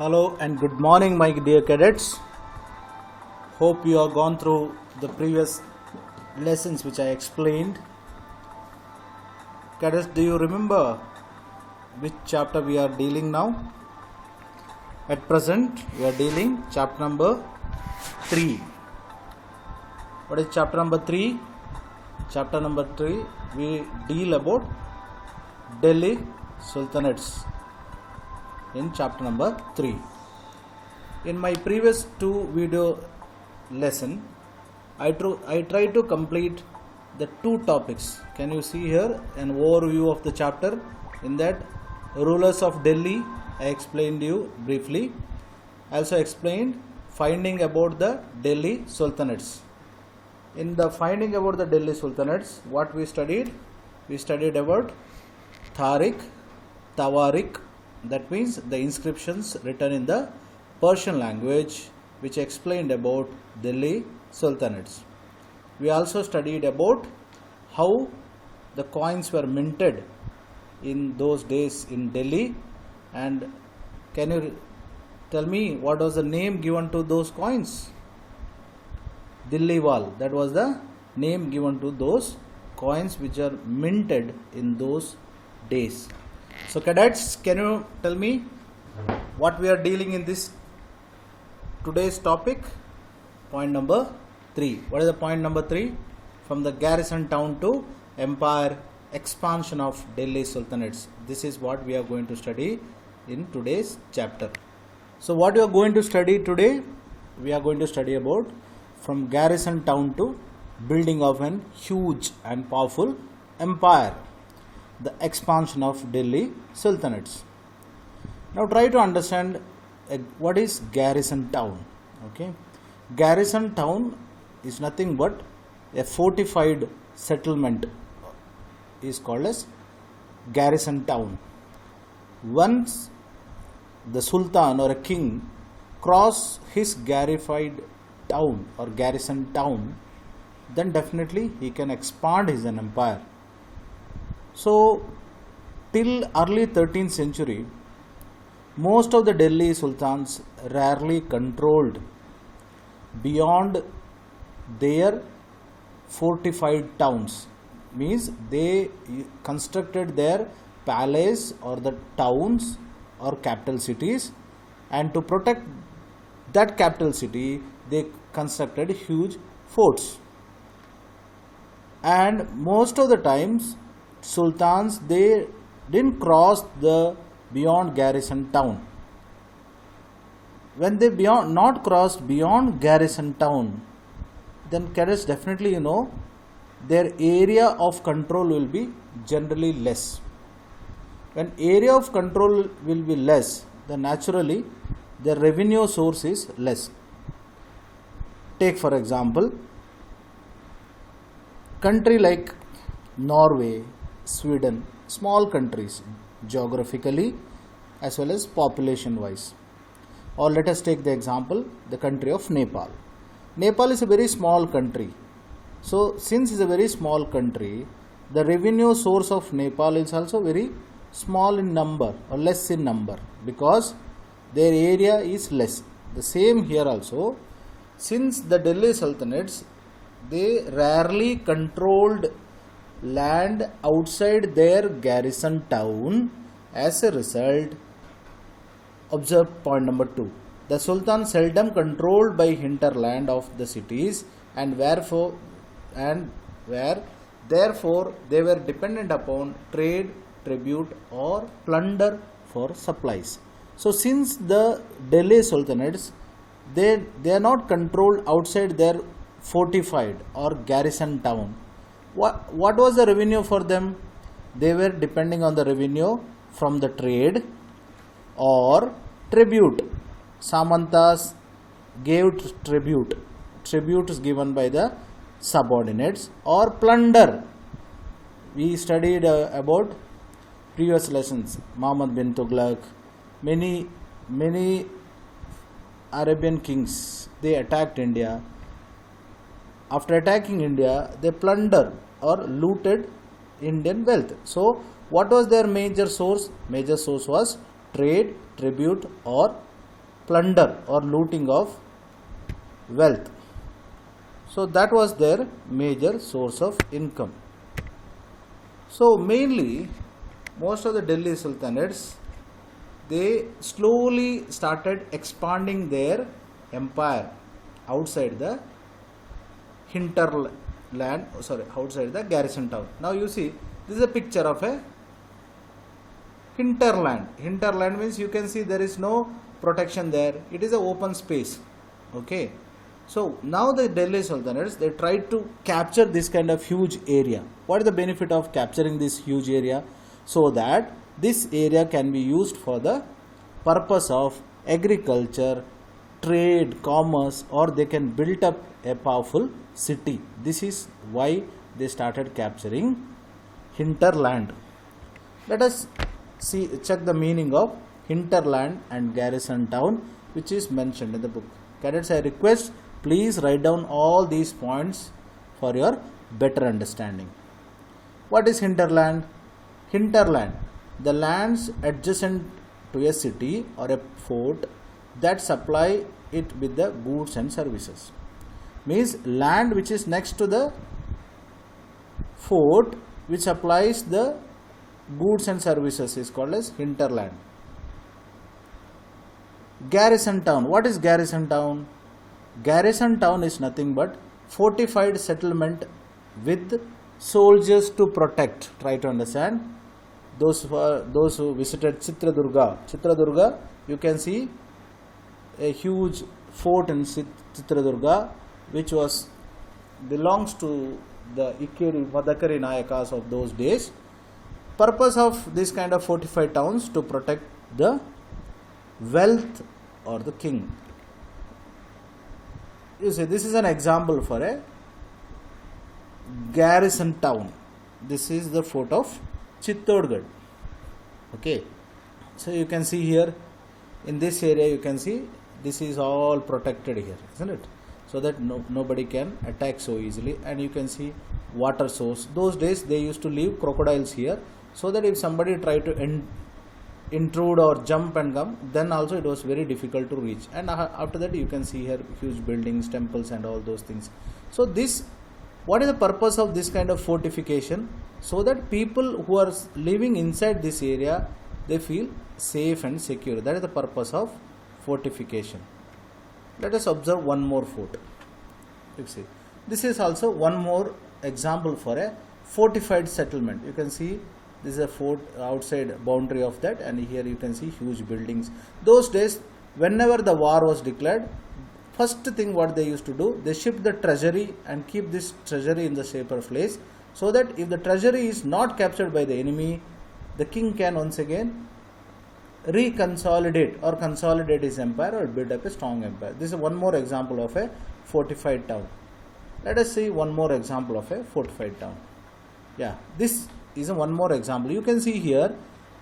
Hello and good morning, my dear cadets. Hope you have gone through the previous lessons which I explained. Cadets, do you remember which chapter we are dealing now? At present, we are dealing chapter number 3. What is chapter number 3? Chapter number 3, we deal about Delhi Sultanates in chapter number 3. In my previous 2 video lesson, I tried to complete the 2 topics. Can you see here an overview of the chapter? In that, rulers of Delhi, I explained you briefly. I also explained finding about the Delhi Sultanates. In the finding about the Delhi Sultanates, what we studied? We studied about Tariq, Tawarik, that means the inscriptions written in the Persian language, which explained about Delhi Sultanates. We also studied about how the coins were minted in those days in Delhi, and can you tell me what was the name given to those coins? Dilliwal, that was the name given to those coins which are minted in those days. So cadets, can you tell me what we are dealing in this today's topic? Point number 3. What is the point number 3? From the Garrison Town to Empire, expansion of Delhi Sultanates. This is what we are going to study in today's chapter. So what we are going to study today? We are going to study about from Garrison Town to building of an huge and powerful empire, the expansion of Delhi Sultanates. Now try to understand what is Garrison Town. Okay, Garrison Town is nothing but a fortified settlement, is called as Garrison Town. Once the Sultan or a king cross his garrified town or Garrison Town, then definitely he can expand his empire. So till early 13th century, most of the Delhi Sultans rarely controlled beyond their fortified towns. Means they constructed their palace or the towns or capital cities, and to protect that capital city they constructed huge forts. And most of the times Sultans, they didn't cross the beyond Garrison Town. When they not crossed beyond Garrison Town, then cadets, definitely their area of control will be generally less. When area of control will be less, then naturally their revenue source is less. Take for example, country like Norway, Sweden, small countries geographically as well as population wise. Or let us take the example, the country of Nepal. Nepal is a very small country. So since it's a very small country, the revenue source of Nepal is also very small in number or less in number, because their area is less. The same here also, since the Delhi Sultanates, they rarely controlled land outside their garrison town. As a result, observe point number 2. The Sultan seldom controlled by hinterland of the cities, and therefore they were dependent upon trade, tribute or plunder for supplies. So since the Delhi Sultanates, they are not controlled outside their fortified or garrison town, what was the revenue for them? They were depending on the revenue from the trade or tribute. Samantas gave tribute. Tribute is given by the subordinates, or plunder. We studied about previous lessons. Muhammad bin Tughluq, many Arabian kings, they attacked India. After attacking India, they plundered or looted Indian wealth. So what was their major source? Major source was trade, tribute or plunder or looting of wealth. So that was their major source of income. So mainly most of the Delhi Sultanates, they slowly started expanding their empire outside the outside the Garrison Town. Now you see, this is a picture of a hinterland. Hinterland means you can see there is no protection there. It is an open space. Okay. So now the Delhi Sultanates, they tried to capture this kind of huge area. What is the benefit of capturing this huge area? So that this area can be used for the purpose of agriculture, trade, commerce, or they can build up a powerful city. This is why they started capturing hinterland. Let us check the meaning of hinterland and Garrison Town, which is mentioned in the book. Cadets, I request, please write down all these points for your better understanding. What is hinterland? Hinterland, the lands adjacent to a city or a fort that supply it with the goods and services. Means land which is next to the fort which supplies the goods and services is called as hinterland. Garrison Town. What is Garrison Town? Garrison Town is nothing but fortified settlement with soldiers to protect. Try to understand. Those who visited Chitradurga, you can see a huge fort in Chitradurga, which belongs to the Madakari Nayakas of those days. Purpose of this kind of fortified towns to protect the wealth or the king. You see, this is an example for a garrison town. This is the fort of Chittorgarh. Okay, so you can see here in this area, you can see this is all protected here, isn't it? So that nobody can attack so easily. And you can see water source. Those days they used to leave crocodiles here, so that if somebody tried to intrude or jump and come, then also it was very difficult to reach. And after that you can see here huge buildings, temples and all those things. So what is the purpose of this kind of fortification? So that people who are living inside this area, they feel safe and secure. That is the purpose of fortification. Let us observe one more fort. You see, this is also one more example for a fortified settlement. You can see this is a fort outside boundary of that, and here you can see huge buildings. Those days, whenever the war was declared, first thing what they used to do, they shift the treasury and keep this treasury in the safer place, so that if the treasury is not captured by the enemy, the king can once again reconsolidate or consolidate his empire or build up a strong empire. This is one more example of a fortified town. Let us see one more example of a fortified town. Yeah, this is one more example. You can see here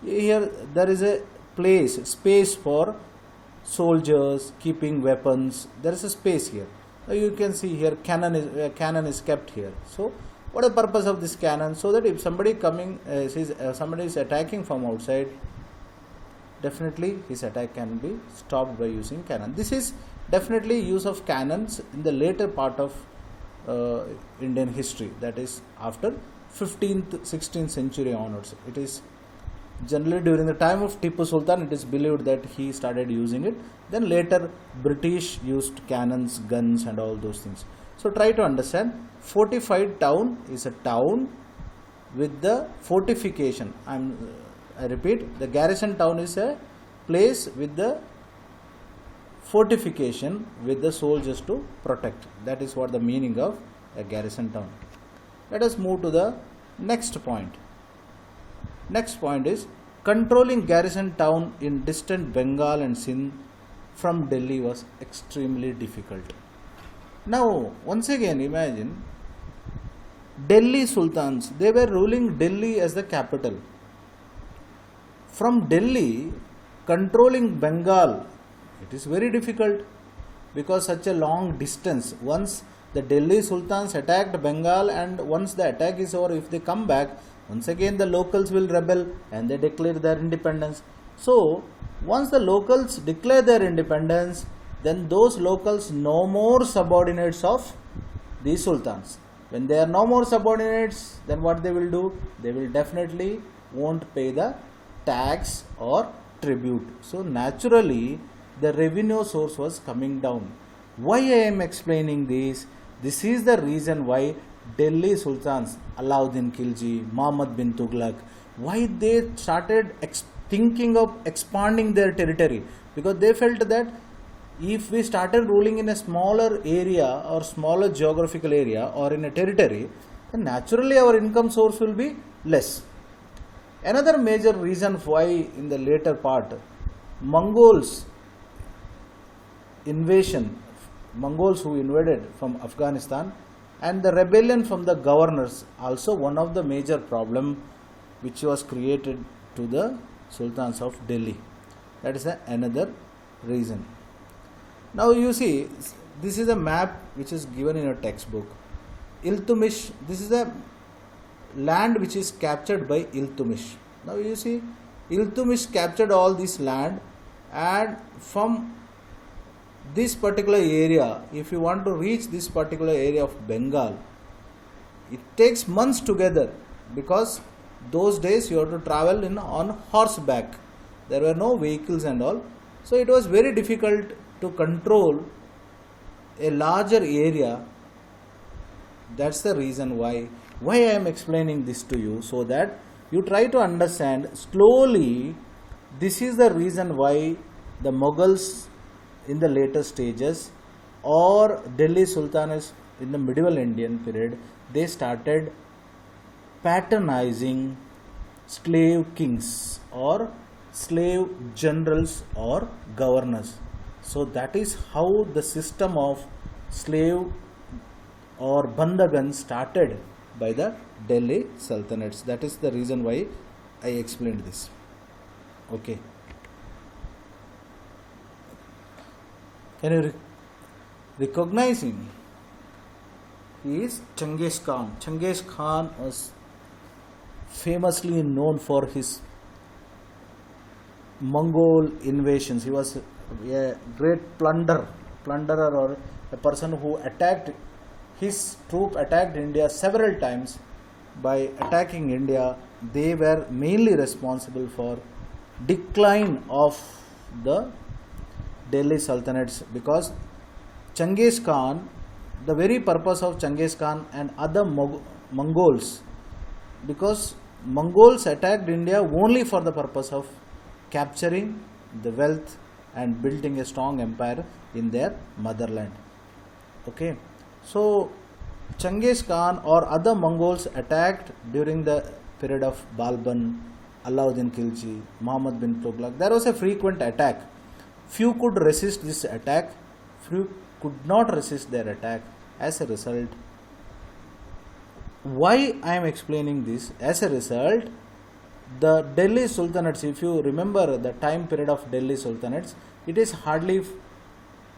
there is a space for soldiers keeping weapons. There is a space here. You can see here cannon is kept here. So what is the purpose of this cannon? So that if somebody somebody is attacking from outside, definitely his attack can be stopped by using cannon. This is definitely use of cannons in the later part of Indian history, that is after 15th, 16th century onwards. It is generally during the time of Tipu Sultan, it is believed that he started using it. Then later British used cannons, guns and all those things. So try to understand, fortified town is a town with the fortification. I repeat, the garrison town is a place with the fortification with the soldiers to protect. That is what the meaning of a garrison town. Let us move to the next point. Next point is controlling garrison town in distant Bengal and Sind from Delhi was extremely difficult. Now, once again imagine Delhi Sultans, they were ruling Delhi as the capital. From Delhi, controlling Bengal, it is very difficult because such a long distance. Once the Delhi Sultans attacked Bengal, and once the attack is over, if they come back, once again the locals will rebel and they declare their independence. So Once the locals declare their independence, then those locals no more subordinates of the sultans. When they are no more subordinates, then what they will do? They will definitely won't pay the tax or tribute. So naturally the revenue source was coming down. Why I am explaining this? This is the reason why Delhi Sultans, Alauddin Khalji, Muhammad bin Tughluq, why they started thinking of expanding their territory, because they felt that if we started ruling in a smaller area or smaller geographical area or in a territory, then naturally our income source will be less. Another major reason why in the later part Mongols invasion, Mongols who invaded from Afghanistan, and the rebellion from the governors, also one of the major problem which was created to the Sultans of Delhi. That is another reason. Now you see, this is a map which is given in a textbook. Iltutmish, this is a land which is captured by Iltutmish. Now you see, Iltutmish captured all this land, and from this particular area, if you want to reach this particular area of Bengal, it takes months together, because those days you have to travel on horseback. There were no vehicles and all. So it was very difficult to control a larger area. That's the reason why I am explaining this to you, so that you try to understand slowly. This is the reason why the Mughals in the later stages or Delhi Sultanates in the medieval Indian period, they started patronizing slave kings or slave generals or governors. So that is how the system of slave or bandagan started by the Delhi Sultanates. That is the reason why I explained this. Okay. Can you recognize him? He is Genghis Khan. Genghis Khan was famously known for his Mongol invasions. He was a great plunderer, or a person who attacked, his troop attacked India several times. By attacking India, they were mainly responsible for decline of the Delhi Sultanates, because Genghis Khan, the very purpose of Genghis Khan and other Mongols, because Mongols attacked India only for the purpose of capturing the wealth and building a strong empire in their motherland. Okay, so Genghis Khan or other Mongols attacked during the period of Balban, Alauddin Khalji, Muhammad bin Tughluq. There was a frequent attack. Few could resist this attack, few could not resist their attack. As a result, why I am explaining this? As a result, the Delhi Sultanates, if you remember the time period of Delhi Sultanates, it is hardly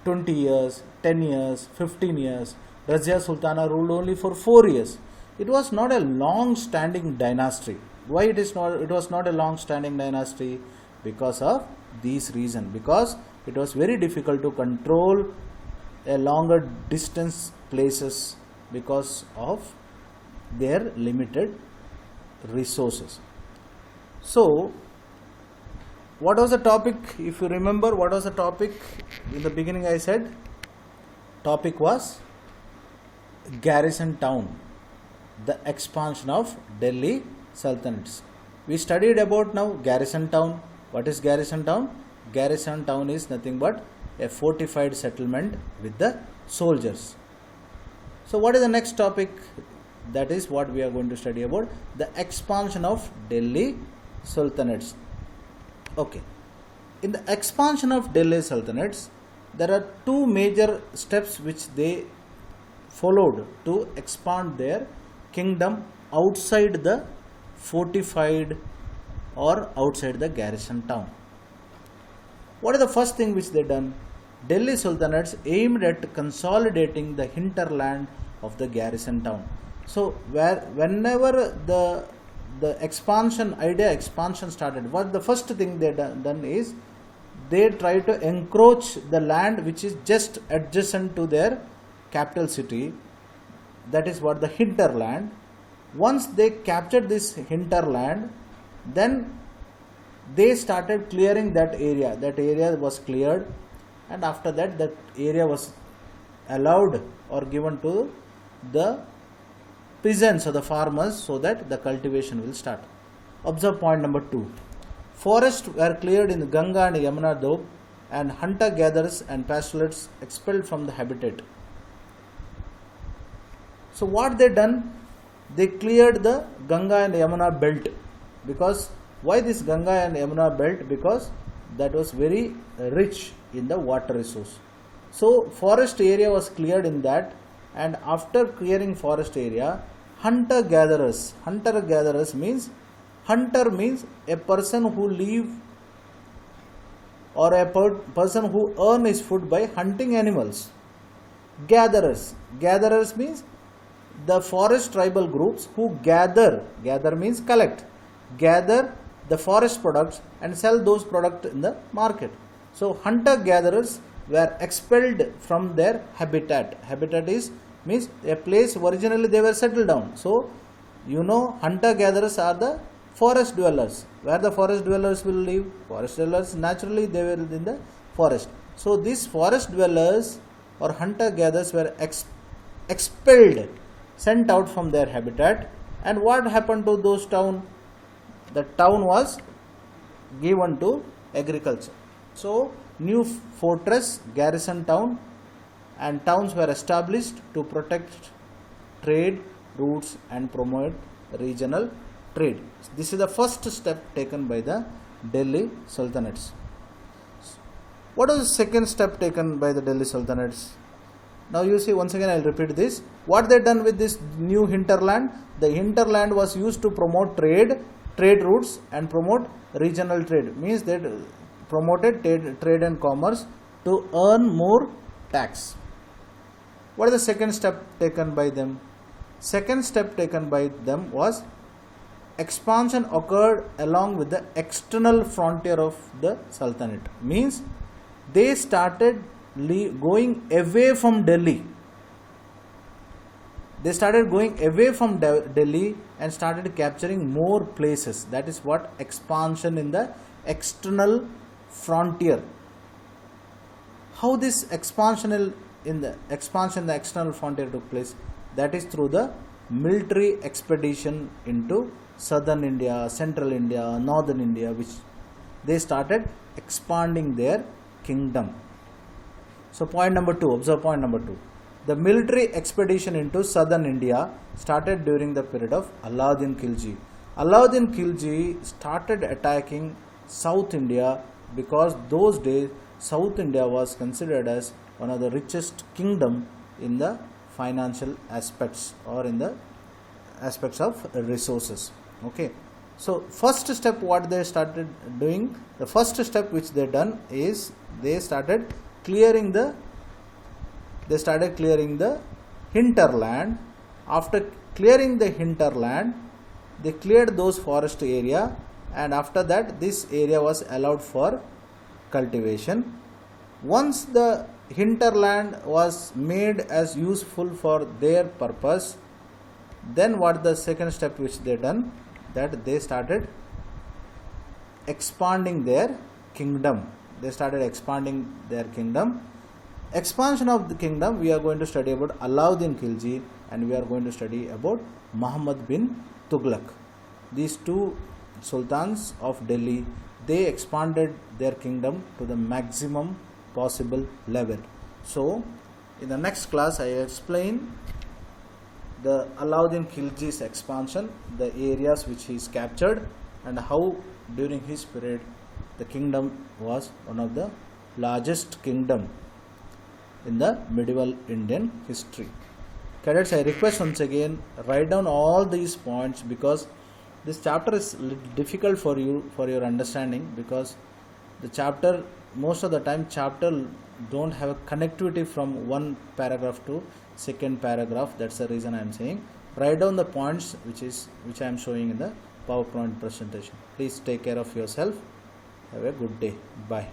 20 years, 10 years, 15 years. Razia Sultana ruled only for 4 years. It was not a long-standing dynasty. Why it was not a long-standing dynasty? Because of these reasons. Because it was very difficult to control a longer distance places because of their limited resources. So, what was the topic? If you remember, what was the topic? In the beginning I said, topic was Garrison Town, the expansion of Delhi Sultanates. We studied about now Garrison Town. What is Garrison Town? Garrison Town is nothing but a fortified settlement with the soldiers. So what is the next topic? That is what we are going to study about, the expansion of Delhi Sultanates. Okay. In the expansion of Delhi Sultanates, there are two major steps which they followed to expand their kingdom outside the fortified or outside the garrison town. What is the first thing which they done? Delhi Sultanates aimed at consolidating the hinterland of the garrison town. So whenever the expansion started, what the first thing they done is they try to encroach the land which is just adjacent to their capital city. That is what the hinterland. Once they captured this hinterland, then they started clearing that area. That area was cleared, and after that, that area was allowed or given to the peasants or the farmers so that the cultivation will start. Observe point number 2. Forests were cleared in Ganga and Yamuna doab, and hunter-gatherers and pastoralists expelled from the habitat. So what they done? They cleared the Ganga and Yamuna belt. Because why this Ganga and Yamuna belt? Because that was very rich in the water resource. So forest area was cleared in that, and after clearing forest area, hunter-gatherers means, hunter means a person who live or a person who earn his food by hunting animals. Gatherers means the forest tribal groups who gather means collect, gather the forest products and sell those products in the market. So hunter-gatherers were expelled from their habitat. Habitat means a place originally they were settled down. So hunter-gatherers are the forest dwellers. Where the forest dwellers will live? Forest dwellers, naturally they were in the forest. So these forest dwellers or hunter-gatherers were expelled, sent out from their habitat. And what happened to those towns? The town was given to agriculture. So new fortress, Garrison Town, and towns were established to protect trade routes and promote regional trade. This is the first step taken by the Delhi Sultanates. What was the second step taken by the Delhi Sultanates? Now you see, once again I will repeat this. What they done with this new hinterland? The hinterland was used to promote trade routes and promote regional trade. Means they promoted trade and commerce to earn more tax. What is the second step taken by them? Second step taken by them was expansion occurred along with the external frontier of the Sultanate. Means they started going away from Delhi. They started going away from Delhi and started capturing more places. That is what expansion in the external frontier. How this expansion in the external frontier took place? That is through the military expedition into southern India, central India, northern India, which they started expanding their kingdom. So point number 2, observe point number 2. The military expedition into southern India started during the period of Alauddin Khalji. Alauddin Khalji started attacking South India because those days South India was considered as one of the richest kingdom in the financial aspects or in the aspects of resources. Okay. So first step what they started doing, the first step which they done is they started clearing the hinterland. After clearing the hinterland, they cleared those forest area, and after that this area was allowed for cultivation. Once the hinterland was made as useful for their purpose, then what the second step which they done, that they started expanding their kingdom. They started expanding their kingdom. Expansion of the kingdom, we are going to study about Alauddin Khalji, and we are going to study about Muhammad bin Tughluq. These two sultans of Delhi, they expanded their kingdom to the maximum possible level. So in the next class I explain the Alauddin Khalji's expansion, the areas which he is captured, and how during his period the kingdom was one of the largest kingdom in the medieval Indian history. Cadets, I request once again, write down all these points, because this chapter is difficult for you, for your understanding, because the chapter, most of the time chapter don't have a connectivity from one paragraph to second paragraph. That's the reason I am saying write down the points which I am showing in the PowerPoint presentation. Please take care of yourself. Have a good day. Bye.